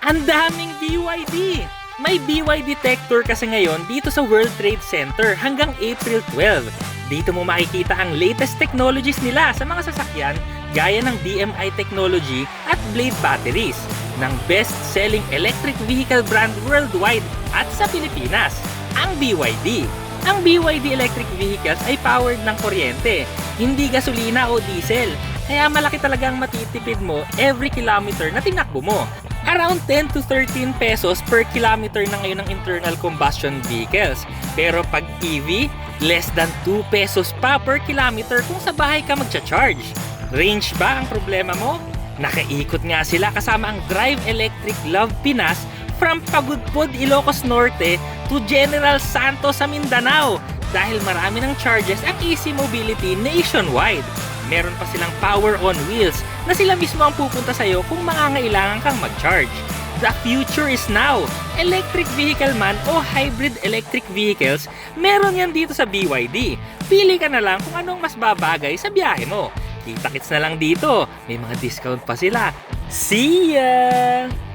Ang daming BYD! May BYD Tech Tour kasi ngayon dito sa World Trade Center hanggang April 12. Dito mo makikita ang latest technologies nila sa mga sasakyan gaya ng DMI technology at Blade batteries ng best-selling electric vehicle brand worldwide at sa Pilipinas, ang BYD. Ang BYD electric vehicles ay powered ng kuryente, hindi gasolina o diesel. Kaya malaki talagang matitipid mo every kilometer na tinakbo mo. Around 10 to 13 pesos per kilometer na ngayon ng internal combustion vehicles. Pero pag EV, less than 2 pesos pa per kilometer kung sa bahay ka magcha-charge. Range ba ang problema mo? Nakaikot nga sila kasama ang Drive Electric Love Pinas from Pagudpod, Ilocos Norte to General Santos sa Mindanao dahil marami ng charges ang Easy Mobility nationwide. Meron pa silang power on wheels na sila mismo ang pupunta sa'yo kung mangangailangan kang mag-charge. The future is now! Electric vehicle man o hybrid electric vehicles, meron yan dito sa BYD. Pili ka na lang kung anong mas babagay sa biyahe mo. Kita-kits na lang dito. May mga discount pa sila. See ya!